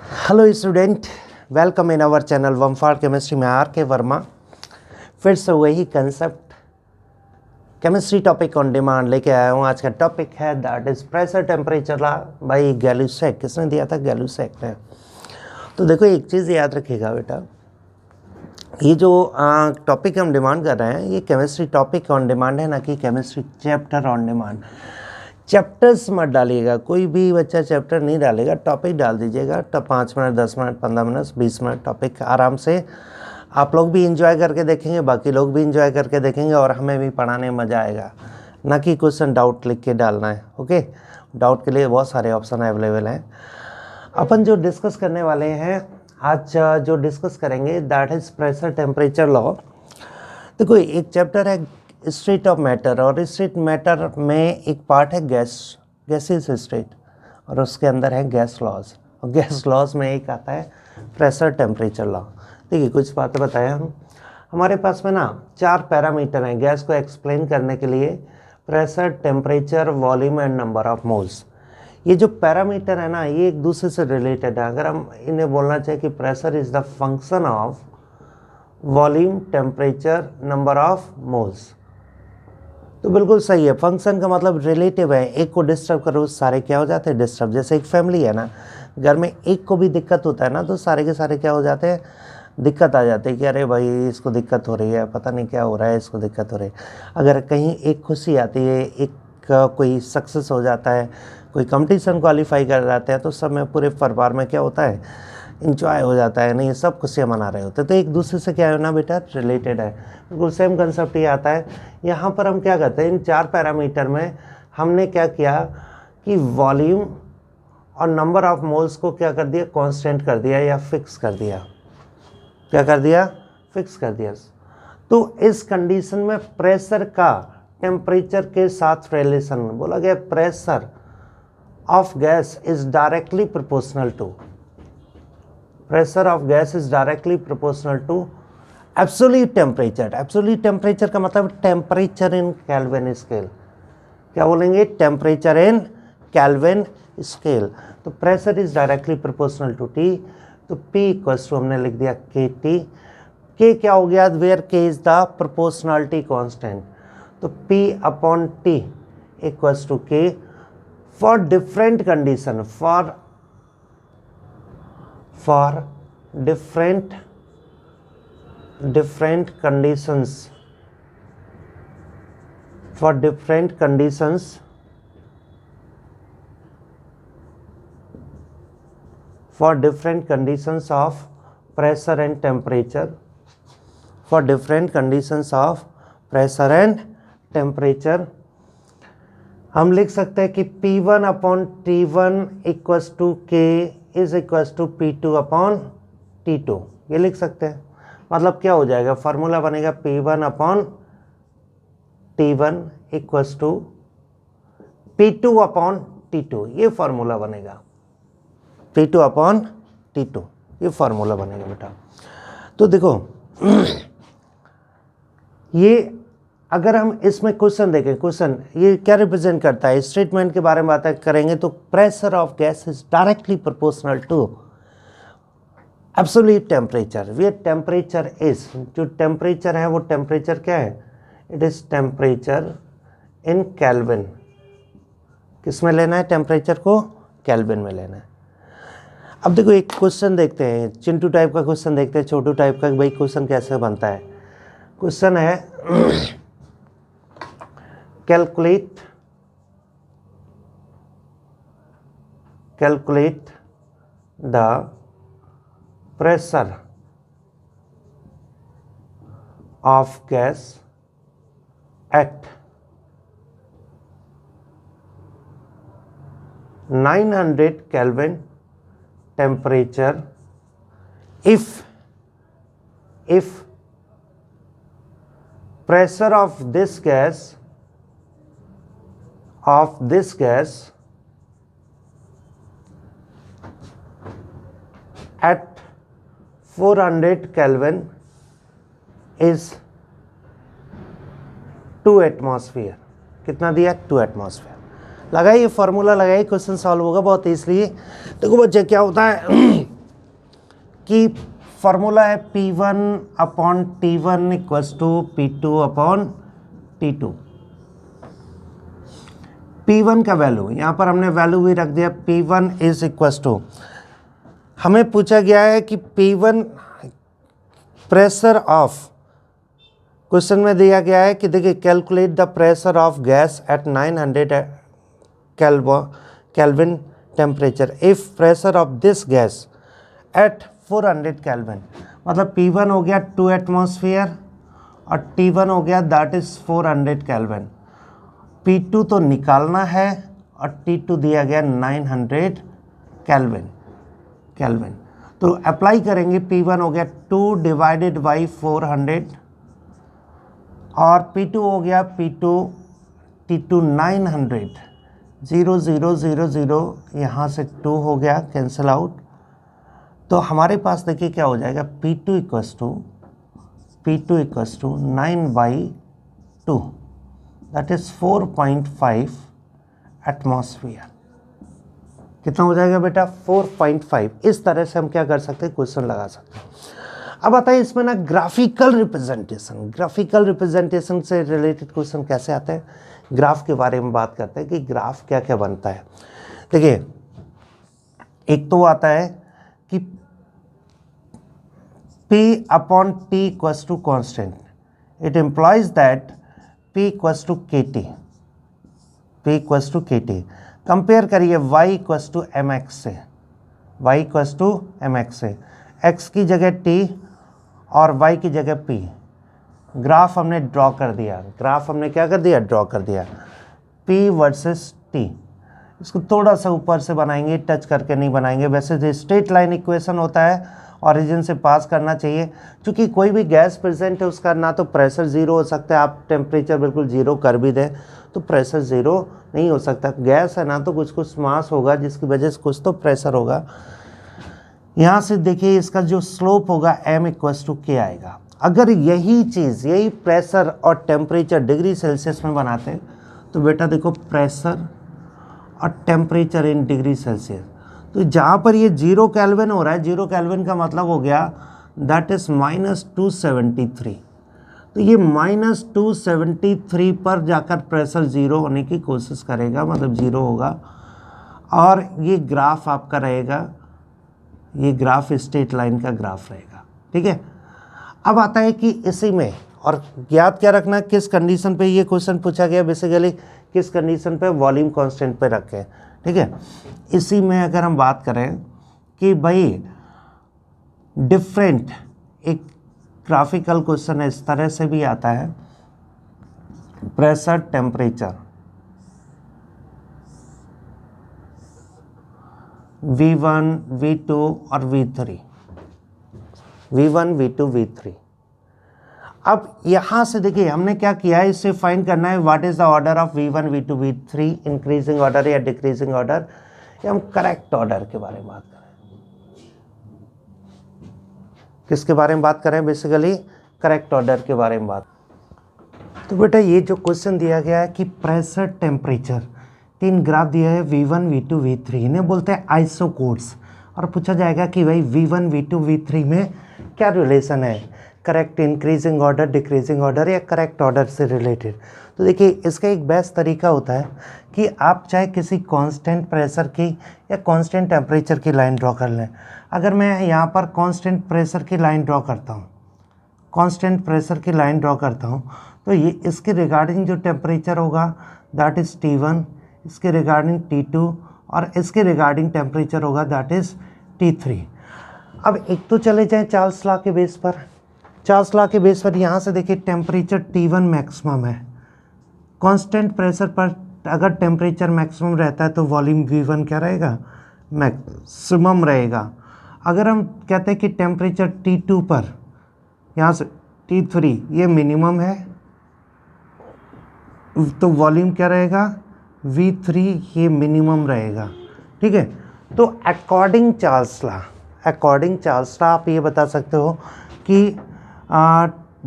Hello student, welcome in our channel वमफाड़ chemistry में R K Verma. फिर से वही concept chemistry topic on demand लेके आया हूँ। आज का टॉपिक है that is pressure temperature law by Gay Lussac. किसने दिया था? गैलुसैक ने। तो देखो एक चीज़ याद रखिएगा बेटा, ये जो टॉपिक हम डिमांड कर रहे हैं ये केमिस्ट्री टॉपिक ऑन डिमांड है, ना कि chemistry chapter on demand. Chapters मत डालिएगा, कोई भी बच्चा चैप्टर नहीं डालेगा, टॉपिक डाल दीजिएगा। तब 5 minute 10 minute 15 minute 20 minute topic आराम से आप लोग भी इंजॉय करके देखेंगे, बाकी लोग भी इंजॉय करके देखेंगे और हमें भी पढ़ाने में मज़ा आएगा। ना कि क्वेश्चन डाउट लिख के डालना है। ओके, डाउट के लिए बहुत सारे ऑप्शन अवेलेबल हैं। अपन जो डिस्कस करने वाले हैं आज, जो डिस्कस करेंगे that is pressure temperature law. देखो एक चैप्टर है स्टेट ऑफ मैटर, और स्टेट मैटर में एक पार्ट है गैसेस स्टेट, और उसके अंदर है गैस लॉज, और गैस लॉज में एक आता है प्रेशर टेम्परेचर लॉ। देखिए कुछ बातें बताया हमारे पास में ना 4 पैरामीटर हैं गैस को एक्सप्लेन करने के लिए: pressure, temperature, volume and number of moles. ये जो पैरामीटर है ना ये एक दूसरे से रिलेटेड है। अगर हम इन्हें बोलना चाहें कि pressure is the function of volume, temperature, number of moles, तो बिल्कुल सही है। फंक्शन का मतलब रिलेटिव है, एक को डिस्टर्ब करो सारे क्या हो जाते हैं? डिस्टर्ब। जैसे एक फैमिली है ना, घर में एक को भी दिक्कत होता है ना तो सारे के सारे क्या हो जाते हैं? दिक्कत आ जाती है कि अरे भाई इसको दिक्कत हो रही है, पता नहीं क्या हो रहा है, इसको दिक्कत हो रही है। अगर कहीं एक खुशी आती है, एक कोई सक्सेस हो जाता है, कोई कंपटीशन क्वालिफाई कर जाते हैं, तो सब में पूरे परिवार में क्या होता है? इंजॉय हो जाता है, नहीं सब खुशियाँ मना रहे होते हैं। तो एक दूसरे से क्या है ना बेटा, रिलेटेड है। बिल्कुल सेम कंसेप्ट ये आता है। यहाँ पर हम क्या करते हैं, इन 4 पैरामीटर में हमने क्या किया कि वॉल्यूम और नंबर ऑफ मोल्स को क्या कर दिया? कांस्टेंट कर दिया या फिक्स कर दिया। क्या कर दिया? फिक्स कर दिया। तो इस कंडीशन में प्रेशर का टेम्परेचर के साथ रिलेशन बोला गया, pressure of gas is directly proportional to, pressure of gas is directly proportional to absolute temperature. Absolute temperature का मतलब टेम्परेचर इन केल्विन स्केल। क्या बोलेंगे? Temperature in kelvin scale. तो pressure is directly proportional to T. तो P equals to हमने लिख दिया KT। K क्या हो गया? Where K is the proportionality constant. तो P upon T equals to K for different condition, for different conditions, for different conditions of pressure and temperature, for different conditions of pressure and temperature हम लिख सकते हैं कि P1 upon T1 equals to K is equals to P2 upon T2। ये लिख सकते हैं। मतलब क्या हो जाएगा? फार्मूला बनेगा P1 upon T1 equals to P2 upon T2। ये फार्मूला बनेगा P2 अपॉन T2, ये फार्मूला बनेगा बेटा। तो देखो ये अगर हम इसमें क्वेश्चन देखें, क्वेश्चन ये क्या रिप्रेजेंट करता है? स्टेटमेंट के बारे में बात करेंगे तो pressure of gas is directly proportional to absolute temperature. Way temperature is, जो टेम्परेचर है वो टेम्परेचर क्या है? It is temperature in kelvin. किस में लेना है? टेम्परेचर को केल्विन में लेना है। अब देखो एक क्वेश्चन देखते हैं, चिंटू टाइप का क्वेश्चन देखते हैं, छोटू टाइप का। भाई क्वेश्चन कैसे बनता है? क्वेश्चन है calculate the pressure of gas at 900 Kelvin temperature if pressure of this gas at 400 Kelvin is 2 atmosphere. कितना दिया? 2 एटमॉस्फेयर। लगाइए फार्मूला, लगाइए, क्वेश्चन सॉल्व होगा बहुत ईजिली। देखो बच्चे क्या होता है कि फॉर्मूला है P1/T1 equals to P2/T2। P1 का वैल्यू यहाँ पर हमने वैल्यू भी रख दिया, P1 इज इक्वल्स टू, हमें पूछा गया है कि P1 प्रेशर ऑफ, क्वेश्चन में दिया गया है कि देखिए calculate the pressure of gas at 900 kelvin temperature if pressure of this gas at 400 kelvin. मतलब P1 हो गया 2 एटमॉस्फेयर और T1 हो गया दैट इज 400 केल्विन। P2 तो निकालना है और T2 दिया गया 900 केल्विन। तो अप्लाई करेंगे, P1 हो गया 2 डिवाइडेड बाई 400 और P2 हो गया T2 900, 0 0 0 0, यहाँ से 2 हो गया कैंसिल आउट। तो हमारे पास देखिए क्या हो जाएगा, P2 equals to 9/2, that is 4.5 atmosphere. कितना हो जाएगा बेटा, 4.5। इस तरह से हम क्या कर सकते हैं, क्वेश्चन लगा सकते हैं। अब आता है इसमें ना ग्राफिकल रिप्रेजेंटेशन से रिलेटेड क्वेश्चन कैसे आते हैं। ग्राफ के बारे में बात करते हैं कि ग्राफ क्या क्या बनता है। देखिए एक तो आता है कि P/T equals to constant, it implies that P equals to KT। Compare करिए y इक्वल्स टू mx से, x की जगह t और y की जगह p। ग्राफ हमने ड्रॉ कर दिया, ड्रॉ कर दिया p वर्सेस t। इसको थोड़ा सा ऊपर से बनाएंगे, टच करके नहीं बनाएंगे। वैसे जो स्ट्रेट लाइन इक्वेशन होता है ओरिजिन से पास करना चाहिए, क्योंकि कोई भी गैस प्रेजेंट है उसका ना तो प्रेशर ज़ीरो हो सकता है, आप टेम्परेचर बिल्कुल ज़ीरो कर भी दें तो प्रेशर ज़ीरो नहीं हो सकता। गैस है ना तो कुछ मास होगा जिसकी वजह से कुछ तो प्रेशर होगा। यहाँ से देखिए इसका जो स्लोप होगा m इक्वल्स टू K आएगा। अगर यही प्रेशर और टेम्परेचर डिग्री सेल्सियस में बनाते हैं तो बेटा देखो प्रेशर और टेम्परेचर इन डिग्री सेल्सियस, तो जहाँ पर ये 0 केल्विन हो रहा है, 0 केल्विन का मतलब हो गया दैट इज -273। तो ये -273 पर जाकर प्रेशर ज़ीरो होने की कोशिश करेगा, मतलब ज़ीरो होगा। और ये ग्राफ आपका रहेगा, ये ग्राफ स्ट्रेट लाइन का ग्राफ रहेगा, ठीक है। अब आता है कि इसी में, और याद क्या रखना, किस कंडीशन पे ये क्वेश्चन पूछा गया, बेसिकली किस कंडीशन पे, वॉल्यूम कांस्टेंट पे रखें, ठीक है। इसी में अगर हम बात करें कि भाई डिफरेंट, एक ग्राफिकल क्वेश्चन है, इस तरह से भी आता है, प्रेशर टेम्परेचर V1 V2 और V3, V1 V2 V3। अब यहाँ से देखिए हमने क्या किया है, इससे फाइंड करना है what is the order of V1 V2 V3, increasing order या डिक्रीजिंग ऑर्डर, या हम करेक्ट ऑर्डर के बारे में बात करें। किसके बारे में बात करें, बेसिकली करेक्ट ऑर्डर के बारे में बात। तो बेटा ये जो क्वेश्चन दिया गया है कि प्रेशर टेम्परेचर, 3 ग्राफ दिया है V1 V2 V3, इन्हें बोलते हैं आइसोकोड्स। और पूछा जाएगा कि भाई V1 V2 V3 में क्या रिलेशन है, correct increasing order, decreasing order या करेक्ट ऑर्डर से रिलेटेड। तो देखिए इसका एक बेस्ट तरीका होता है कि आप चाहे किसी कांस्टेंट प्रेशर की या कांस्टेंट टेम्परेचर की लाइन ड्रॉ कर लें। अगर मैं यहाँ पर कांस्टेंट प्रेशर की लाइन ड्रॉ करता हूँ, तो ये इसके रिगार्डिंग जो टेम्परेचर होगा दैट इज़ T1, इसके रिगार्डिंग T2 और इसके रिगार्डिंग टेम्परेचर होगा दैट इज़ T3। अब एक तो चले जाएं चार्ल्स लॉ के बेस पर। चार्ल्स लॉ के बेस पर यहाँ से देखिए टेम्परेचर T1 मैक्सिमम है, कांस्टेंट प्रेशर पर अगर टेम्परेचर मैक्सिमम रहता है तो वॉल्यूम V1 क्या रहेगा, मैक्सिमम रहेगा। अगर हम कहते हैं कि टेम्परेचर T2 पर, यहाँ से T3 ये मिनिमम है, तो वॉल्यूम क्या रहेगा, V3 ये मिनिमम रहेगा, ठीक है। तो अकॉर्डिंग चार्ल्स लॉ आप ये बता सकते हो कि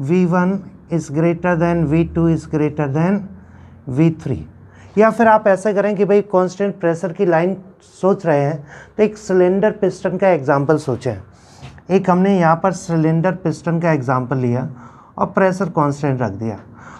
V1 is greater than V2 is greater than V3। या फिर आप ऐसे करें कि भाई कांस्टेंट प्रेशर की लाइन सोच रहे हैं तो एक सिलेंडर पिस्टन का एग्जांपल सोचें। एक हमने यहाँ पर सिलेंडर पिस्टन का एग्जांपल लिया और प्रेशर कांस्टेंट रख दिया।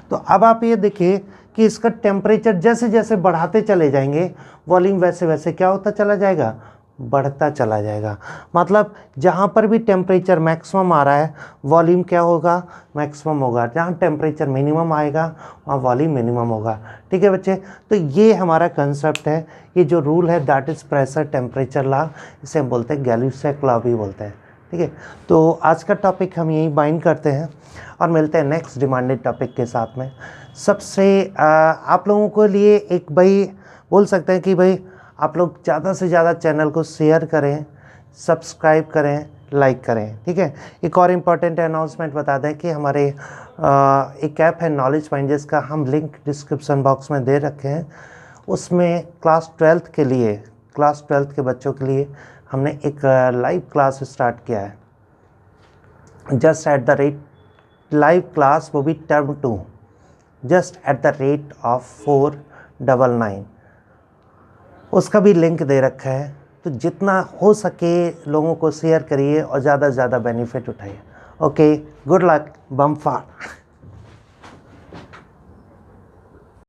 तो अब आप ये देखिए कि इसका टेम्परेचर जैसे जैसे बढ़ाते चले जाएंगे, वॉल्यूम वैसे वैसे क्या होता चला जाएगा, बढ़ता चला जाएगा। मतलब जहाँ पर भी टेम्परेचर मैक्सिमम आ रहा है, वॉल्यूम क्या होगा, मैक्सिमम होगा। जहाँ टेम्परेचर मिनिमम आएगा वहाँ वॉल्यूम मिनिमम होगा। ठीक है बच्चे, तो ये हमारा कंसेप्ट है। ये जो रूल है that is pressure temperature law, इसे हम बोलते हैं गैल्यूसेक लॉ भी बोलते हैं। ठीक है, तो आज का टॉपिक हम यहीं बाइंड करते हैं और मिलते हैं नेक्स्ट डिमांडेड टॉपिक के साथ में। सबसे आप लोगों के लिए एक भाई बोल सकते हैं कि भाई आप लोग ज़्यादा से ज़्यादा चैनल को शेयर करें, सब्सक्राइब करें, लाइक करें। ठीक है, एक और इम्पॉर्टेंट अनाउंसमेंट बता दें कि हमारे एक ऐप है नॉलेज माइंड, जिसका हम लिंक डिस्क्रिप्शन बॉक्स में दे रखे हैं। उसमें क्लास 12th के लिए, क्लास 12th के बच्चों के लिए हमने एक लाइव क्लास स्टार्ट किया है। Just at the rate live class, वो भी term 2, just at the rate of 499। उसका भी लिंक दे रखा है। तो जितना हो सके लोगों को शेयर करिए और ज़्यादा से ज़्यादा बेनिफिट उठाइए। ओके, गुड लक, बम फाड़।